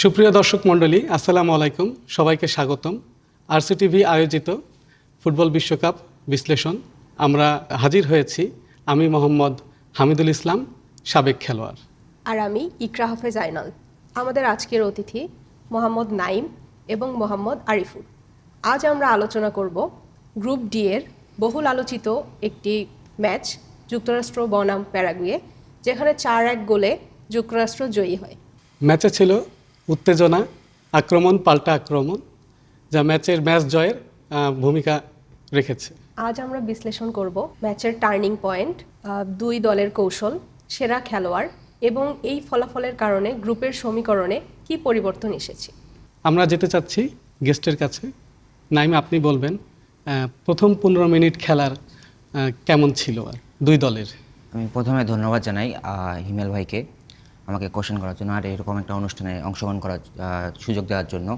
সুপ্রিয় দর্শক মণ্ডলী, আসসালামু আলাইকুম। সবাইকে স্বাগতম। আরসিটিভি আয়োজিত ফুটবল বিশ্বকাপ বিশ্লেষণ আমরা হাজির হয়েছি। আমি মোহাম্মদ হামিদুল ইসলাম, সাবেক খেলোয়াড়। আর আমি ইকরা হাফেজ আইনাল। আমাদের আজকের অতিথি মোহাম্মদ নাইম এবং মোহাম্মদ আরিফুর। আজ আমরা আলোচনা করব গ্রুপ ডি এর বহুল আলোচিত একটি ম্যাচ, যুক্তরাষ্ট্র বনাম প্যারাগুয়ে, যেখানে 4-1 গোলে যুক্তরাষ্ট্র জয়ী হয়। ম্যাচে ছিল উত্তেজনা, আক্রমণ পাল্টা আক্রমণ, যা ম্যাচ জয়ের ভূমিকা রেখেছে। আজ আমরা বিশ্লেষণ করব ম্যাচের টার্নিং পয়েন্ট, দুই দলের কৌশল, সেরা খেলোয়াড় এবং এই ফলাফলের কারণে গ্রুপের সমীকরণে কি পরিবর্তন এসেছে। আমরা যেতে চাচ্ছি গেস্টের কাছে। নাইম, আপনি বলবেন প্রথম 15 মিনিট খেলার কেমন ছিল আর দুই দলের? আমি প্রথমে ধন্যবাদ জানাই হিমেল ভাইকে আমাকে কোশ্চেন করার জন্য আর এরকম একটা অনুষ্ঠানে অংশগ্রহণ করার সুযোগ দেওয়ার জন্য।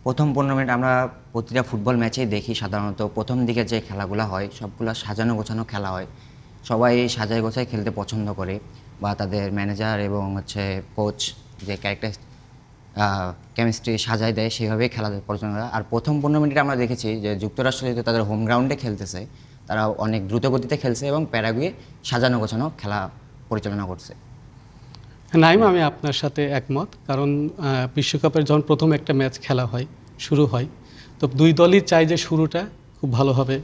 প্রথম 15 মিনিট আমরা প্রতিটা ফুটবল ম্যাচেই দেখি, সাধারণত প্রথম দিকে যে খেলাগুলো হয় সবগুলো সাজানো গোছানো খেলা হয়। সবাই সাজায় গোছায় খেলতে পছন্দ করে, বা তাদের ম্যানেজার এবং কোচ যে ক্যারেক্টার কেমিস্ট্রি সাজায় দেয় সেভাবেই খেলা পরিচালনা করে। আর প্রথম 15 মিনিট আমরা দেখেছি যে যুক্তরাষ্ট্র যেহেতু তাদের হোম গ্রাউন্ডে খেলতেছে, তারা অনেক দ্রুত গতিতে খেলছে এবং প্যারাগুয়ে সাজানো গোছানো খেলা পরিচালনা করছে। নাইম, আমি আপনার সাথে একমত, কারণ বিশ্বকাপের যখন প্রথম একটা ম্যাচ খেলা হয়, শুরু হয়, তো দুই দলই চায় যে শুরুটা খুব ভালোভাবে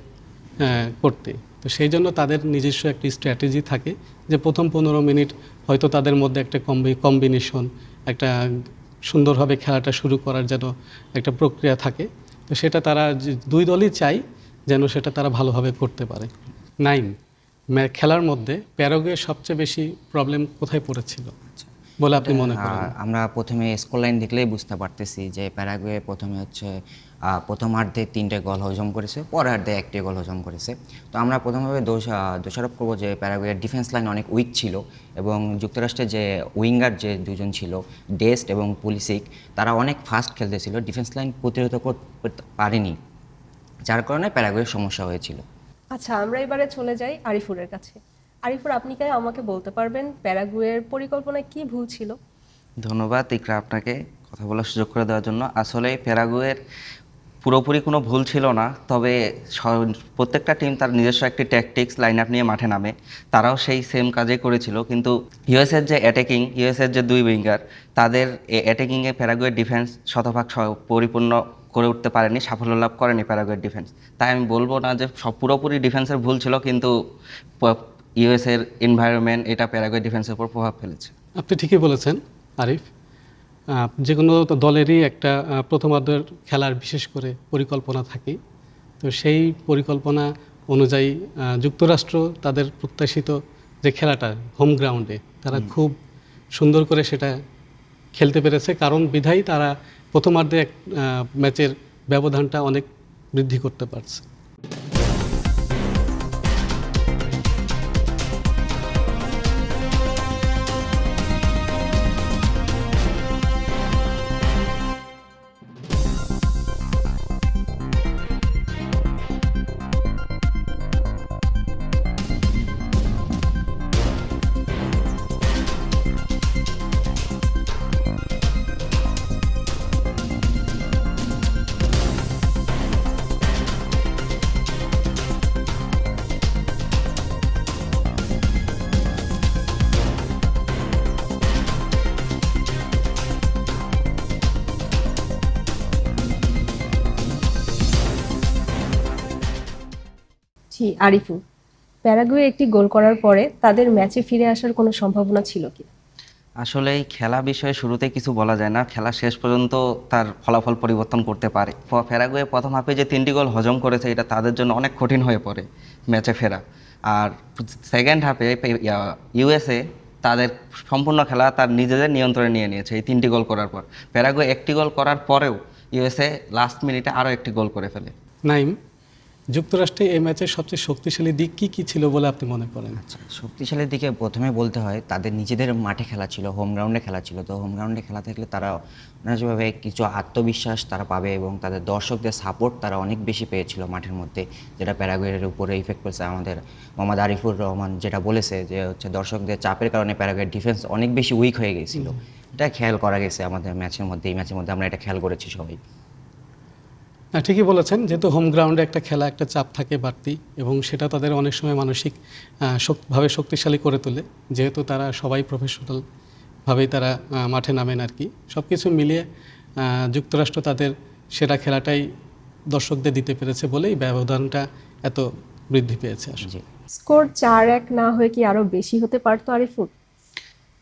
করতে। তো সেই জন্য তাদের নিজস্ব একটি স্ট্র্যাটেজি থাকে যে প্রথম 15 মিনিট হয়তো তাদের মধ্যে একটা কম্বিনেশন, একটা সুন্দরভাবে খেলাটা শুরু করার যেন একটা প্রক্রিয়া থাকে। তো সেটা তারা দুই দলই চায় যেন সেটা তারা ভালোভাবে করতে পারে। নাইম, খেলার মধ্যে প্যারাগুয়ে সবচেয়ে বেশি প্রবলেম কোথায় পড়েছিল বলে আপনি মনে করেন? আমরা প্রথমে স্কোর লাইন দেখলেই বুঝতে পারতেছি যে প্যারাগুয়ে প্রথমে প্রথমার্ধে 3টে গোল হজম করেছে, পরার্ধে 1টি গোল হজম করেছে। তো আমরা প্রথমভাবে দোষারোপ করবো যে প্যারাগুয়ের ডিফেন্স লাইন অনেক উইক ছিল এবং যুক্তরাষ্ট্রের যে উইঙ্গার যে দুজন ছিল, ডেস্ট এবং পুলিসিক, তারা অনেক ফাস্ট খেলতেছিল, ডিফেন্স লাইন প্রতিরোধ করতে পারেনি, যার কারণে প্যারাগুয়ের সমস্যা হয়েছিল। আচ্ছা, আমরা এবারে চলে যাই আরিফুরের কাছে। আরিফুর, আপনি কি আমাকে বলতে পারবেন প্যারাগুয়ের পরিকল্পনায় কি ভুল ছিল? ধন্যবাদ ইকরা আপনাকে কথা বলার সুযোগ করে দেওয়ার জন্য। আসলে প্যারাগুয়ের পুরোপুরি কোনো ভুল ছিল না, তবে প্রত্যেকটা টিম তার নিজস্ব একটি ট্যাকটিক্স লাইন আপ নিয়ে মাঠে নামে, তারাও সেই সেম কাজই করেছিল। কিন্তু ইউএসের যে অ্যাটাকিং, ইউএসের যে দুই উইঙ্গার, তাদের অ্যাটাকিংয়ে প্যারাগুয়ের ডিফেন্স শতভাগ পরিপূর্ণ করে উঠতে পারেনি, সাফল্য লাভ করেনি প্যারাগুয়ের ডিফেন্স। তাই আমি বলবো না যে পুরোপুরি ডিফেন্সের ভুল ছিল, কিন্তু ইউএসের এনভায়রনমেন্ট এটা প্যারাগুয়ে ডিফেন্সের উপর প্রভাব ফেলেছে। আপনি ঠিকই বলেছেন আরিফ। যে কোনো দলেরই একটা প্রথমার্ধের খেলার বিশেষ করে পরিকল্পনা থাকে। তো সেই পরিকল্পনা অনুযায়ী যুক্তরাষ্ট্র তাদের প্রত্যাশিত যে খেলাটা হোম গ্রাউন্ডে, তারা খুব সুন্দর করে সেটা খেলতে পেরেছে, কারণ বিধায়ী তারা প্রথমার্ধে ম্যাচের ব্যবধানটা অনেক বৃদ্ধি করতে পারছে। জি আরিফুর, প্যারাগুয়ে একটি গোল করার পরে তাদের ম্যাচে ফিরে আসার কোনো সম্ভাবনা ছিল কি? আসলে এই খেলা বিষয়ে শুরুতে কিছু বলা যায় না, খেলা শেষ পর্যন্ত তার ফলাফল পরিবর্তন করতে পারে। প্যারাগুয়ে প্রথম হাফে যে 3টি গোল হজম করেছে, এটা তাদের জন্য অনেক কঠিন হয়ে পড়ে ম্যাচে ফেরা। আর সেকেন্ড হাফে ইউএসএ তাদের সম্পূর্ণ খেলা তার নিজেদের নিয়ন্ত্রণে নিয়ে নিয়েছে এই 3টি গোল করার পর। প্যারাগুয়ে 1টি গোল করার পরেও ইউএসএ লাস্ট মিনিটে আরও 1টি গোল করে ফেলে। নাইম, যুক্তরাষ্ট্রে এই ম্যাচের সবচেয়ে শক্তিশালী দিক কী কী ছিল বলে আপনি মনে করেন? আচ্ছা, শক্তিশালীর দিকে প্রথমে বলতে হয় তাদের নিজেদের মাঠে খেলা ছিল, হোম গ্রাউন্ডে খেলা ছিল। তো হোম গ্রাউন্ডে খেলা থাকলে তারা যেভাবে কিছু আত্মবিশ্বাস তারা পাবে এবং তাদের দর্শকদের সাপোর্ট তারা অনেক বেশি পেয়েছিল মাঠের মধ্যে, যেটা প্যারাগুয়ের উপরে ইফেক্ট পড়েছে। আমাদের মোহাম্মদ আরিফুর রহমান যেটা বলেছে যে হচ্ছে দর্শকদের চাপের কারণে প্যারাগুয়ের ডিফেন্স অনেক বেশি উইক হয়ে গেছিল। এটা খেয়াল করা গেছে আমাদের ম্যাচের মধ্যে, এই ম্যাচের মধ্যে আমরা এটা খেয়াল করেছি সবাই। না, ঠিকই বলেছেন, যেহেতু হোম গ্রাউন্ডে একটা খেলা, একটা চাপ থাকে বাড়তি, এবং সেটা তাদের অনেক সময় মানসিক ভাবে শক্তিশালী করে তোলে, যেহেতু তারা সবাই প্রফেশনালভাবেই তারা মাঠে নামেন আর কি। সব কিছু মিলিয়ে যুক্তরাষ্ট্র তাদের সেরা খেলাটাই দর্শকদের দিতে পেরেছে বলেই ব্যবধানটা এত বৃদ্ধি পেয়েছে আসলে। জি, স্কোর 4-1 না হয়ে কি আরো বেশি হতে পারতো আরিফুল?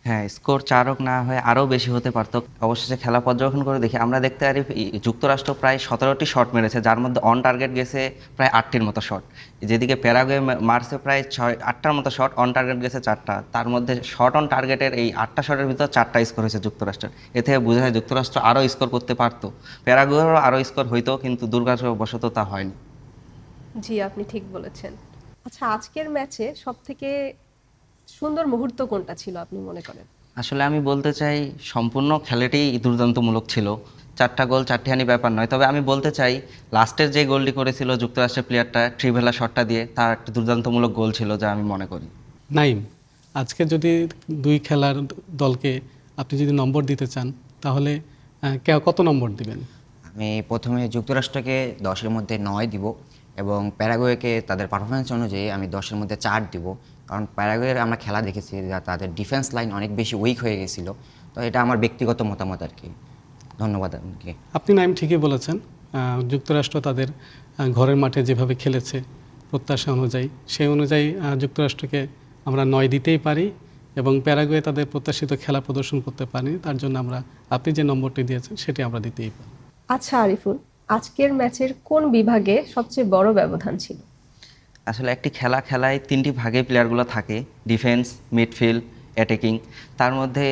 হ্যাঁ, স্কোর 4 না হয়ে আরও বেশি হতে পারতো। অবশেষে খেলা পর্যবেক্ষণ করে দেখি আমরা দেখতে পারি যুক্তরাষ্ট্র প্রায় 17টি শট মেরেছে, যার মধ্যে অন টার্গেট গেছে প্রায় 8টির মতো শট। যেদিকে প্যারাগুয়ে মারছে প্রায় 8টার মতো শট, অন টার্গেট গেছে 4টা। তার মধ্যে শট অন টার্গেটের এই 8টা শটের ভিতর 4টা স্কোর হয়েছে যুক্তরাষ্ট্রের। এ থেকে বোঝা যায় যুক্তরাষ্ট্র আরও স্কোর করতে পারতো, প্যারাগুয়েরও আরও স্কোর হইতো, কিন্তু দুর্ভাগ্যবশত তা হয়নি। জি, আপনি ঠিক বলেছেন। আচ্ছা, আজকের ম্যাচে সবথেকে সুন্দর মুহূর্ত কোনটা ছিল আপনি মনে করেন? আসলে আমি বলতে চাই সম্পূর্ণ খেলাটি দুর্দান্তমূলক ছিল। 4টা গোল 4টি হানি ব্যাপার নয়, তবে আমি বলতে চাই লাস্টের যে গোলটি করেছিল যুক্তরাষ্ট্রের প্লেয়ারটা ট্রিভেলা শটটা দিয়ে, তার একটা দুর্দান্তমূলক গোল ছিল যা আমি মনে করি। নাইম, আজকে যদি দুই খেলার দলকে আপনি যদি নম্বর দিতে চান, তাহলে কত নম্বর দিবেন? আমি প্রথমে যুক্তরাষ্ট্রকে 10-এর মধ্যে 9 দিব এবং প্যারাগুয়েকে তাদের পারফরমেন্স অনুযায়ী আমি 10-এর মধ্যে 4 দিব। কারণ প্যারাগুয়ের আমরা খেলা দেখেছি যা তাদের ডিফেন্স লাইন অনেক বেশি উইক হয়ে গেছিলো। তো এটা আমার ব্যক্তিগত মতামত আর কি। ধন্যবাদ আপনাকে। আপনি নাইম ঠিকই বলেছেন, যুক্তরাষ্ট্র তাদের ঘরের মাঠে যেভাবে খেলেছে প্রত্যাশা অনুযায়ী, সেই অনুযায়ী যুক্তরাষ্ট্রকে আমরা 9 দিতেই পারি, এবং প্যারাগুয়ে তাদের প্রত্যাশিত খেলা প্রদর্শন করতে পারেনি, তার জন্য আমরা আপনি যে নম্বরটি দিয়েছেন সেটি আমরা দিতেই পারি। আচ্ছা আরিফুল, আজকের ম্যাচের কোন বিভাগে সবচেয়ে বড় ব্যবধান ছিল? আসলে একটি খেলায় 3টি ভাগে প্লেয়ারগুলো থাকে, ডিফেন্স, মিডফিল্ড, অ্যাটাকিং। তার মধ্যে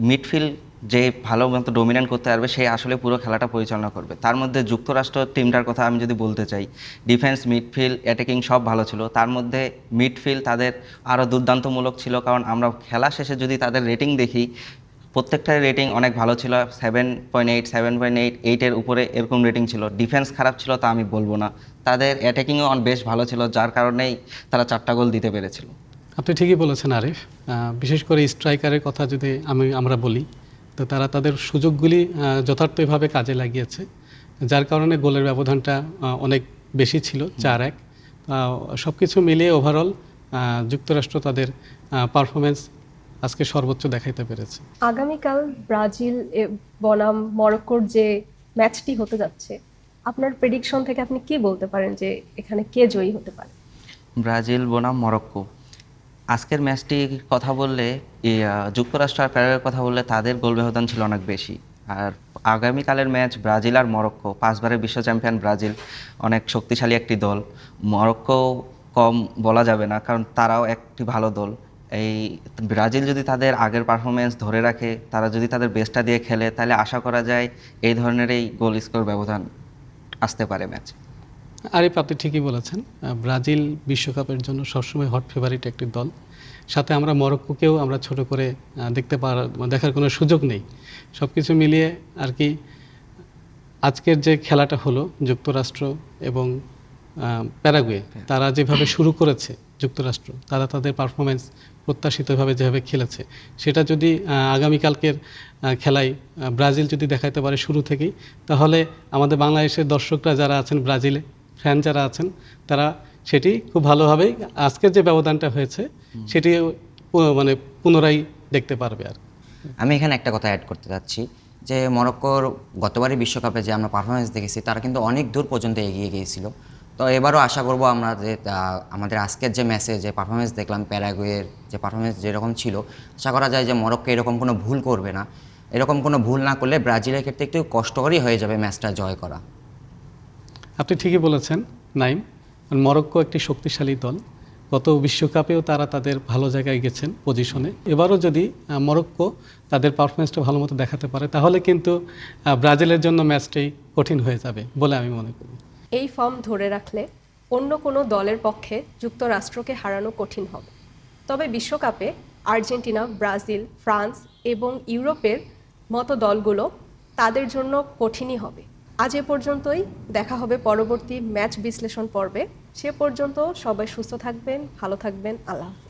মিডফিল্ড যে ভালো মতো ডোমিনেন্ট করতে পারবে সে আসলে পুরো খেলাটা পরিচালনা করবে। তার মধ্যে যুক্তরাষ্ট্র টিমটার কথা আমি যদি বলতে চাই, ডিফেন্স, মিডফিল্ড, অ্যাটাকিং সব ভালো ছিল। তার মধ্যে মিডফিল্ড তাদের আরও দুর্দান্তমূলক ছিল, কারণ আমরা খেলা শেষে যদি তাদের রেটিং দেখি, প্রত্যেকটার রেটিং অনেক ভালো ছিল। 7.8, 7.8, 8-এর উপরে এরকম রেটিং ছিল। ডিফেন্স খারাপ ছিল তা আমি বলবো না, তাদের অ্যাটাকিংও বেশ ভালো ছিল, যার কারণেই তারা 4টা গোল দিতে পেরেছিল। আপনি ঠিকই বলেছেন আরিফ, বিশেষ করে স্ট্রাইকারের কথা যদি আমরা বলি, তো তারা তাদের সুযোগগুলি যথার্থভাবে কাজে লাগিয়েছে, যার কারণে গোলের ব্যবধানটা অনেক বেশি ছিল, 4-1। সব কিছু মিলিয়ে ওভারঅল যুক্তরাষ্ট্র তাদের পারফরমেন্স আজকে সর্বোচ্চ দেখাইতে পেরেছে। আগামীকাল ব্রাজিল বনাম মরক্কোর যে ম্যাচটি হতে যাচ্ছে, আপনার প্রেডিকশন থেকে আপনি কি বলতে পারেন যে এখানে কে জয়ী হতে পারে? ব্রাজিল বনাম মরক্কো, আজকের ম্যাচটির কথা বললে যুক্তরাষ্ট্র আর প্যারাগুয়ের কথা বললে তাদের গোল ব্যবধান ছিল অনেক বেশি। আর আগামীকালের ম্যাচ ব্রাজিল আর মরক্কো, 5বারের বিশ্ব চ্যাম্পিয়ন ব্রাজিল অনেক শক্তিশালী একটি দল। মরক্কো কম বলা যাবে না, কারণ তারাও একটি ভালো দল। এই ব্রাজিল যদি তাদের আগের পারফরমেন্স ধরে রাখে, তারা যদি তাদের বেস্টটা দিয়ে খেলে, তাহলে আশা করা যায় এই ধরনেরই গোল স্কোর ব্যবধান আসতে পারে ম্যাচ। আরিফ, আপনি ঠিকই বলেছেন, ব্রাজিল বিশ্বকাপের জন্য সবসময় হট ফেভারিট একটি দল। সাথে আমরা মরক্কোকেও আমরা ছোট করে দেখার কোনো সুযোগ নেই। সব কিছু মিলিয়ে আর কি আজকের যে খেলাটা হলো যুক্তরাষ্ট্র এবং প্যারাগুয়ে, তারা যেভাবে শুরু করেছে যুক্তরাষ্ট্র, তারা তাদের পারফরমেন্স প্রত্যাশিতভাবে যেভাবে খেলেছে, সেটা যদি আগামীকালকের খেলায় ব্রাজিল যদি দেখাতে পারে শুরু থেকেই, তাহলে আমাদের বাংলাদেশের দর্শকরা যারা আছেন, ব্রাজিলে ফ্যান যারা আছেন, তারা সেটি খুব ভালোভাবেই আজকের যে ব্যবধানটা হয়েছে সেটি মানে পুনরায় দেখতে পারবে। আর আমি এখানে একটা কথা অ্যাড করতে যাচ্ছি যে মরক্কোর গতবারই বিশ্বকাপে যে আমরা পারফরমেন্স দেখেছি, তারা কিন্তু অনেক দূর পর্যন্ত এগিয়ে গিয়েছিল। তো এবারও আশা করব আমরা যে আমাদের আজকের যে ম্যাচে যে পারফরমেন্স দেখলাম, প্যারাগুয়ের যে পারফরমেন্স যেরকম ছিল, আশা করা যায় যে মরক্কো এরকম কোনো ভুল করবে না। এরকম কোনো ভুল না করলে ব্রাজিলের ক্ষেত্রে একটু কষ্টকরই হয়ে যাবে ম্যাচটা জয় করা। আপনি ঠিকই বলেছেন নাইম, মরক্কো একটি শক্তিশালী দল। গত বিশ্বকাপেও তারা তাদের ভালো জায়গায় গেছেন পজিশনে। এবারও যদি মরক্কো তাদের পারফরমেন্সটা ভালো মতো দেখাতে পারে, তাহলে কিন্তু ব্রাজিলের জন্য ম্যাচটাই কঠিন হয়ে যাবে বলে আমি মনে করি। এই ফর্ম ধরে রাখলে অন্য কোনো দলের পক্ষে যুক্তরাষ্ট্রকে হারানো কঠিন হবে। তবে বিশ্বকাপে আর্জেন্টিনা, ব্রাজিল, ফ্রান্স এবং ইউরোপের মতো দলগুলো তাদের জন্য কঠিনই হবে। আজ এ পর্যন্তই, দেখা হবে পরবর্তী ম্যাচ বিশ্লেষণ পর্বে। সে পর্যন্ত সবাই সুস্থ থাকবেন, ভালো থাকবেন, আল্লাহ হাফেজ।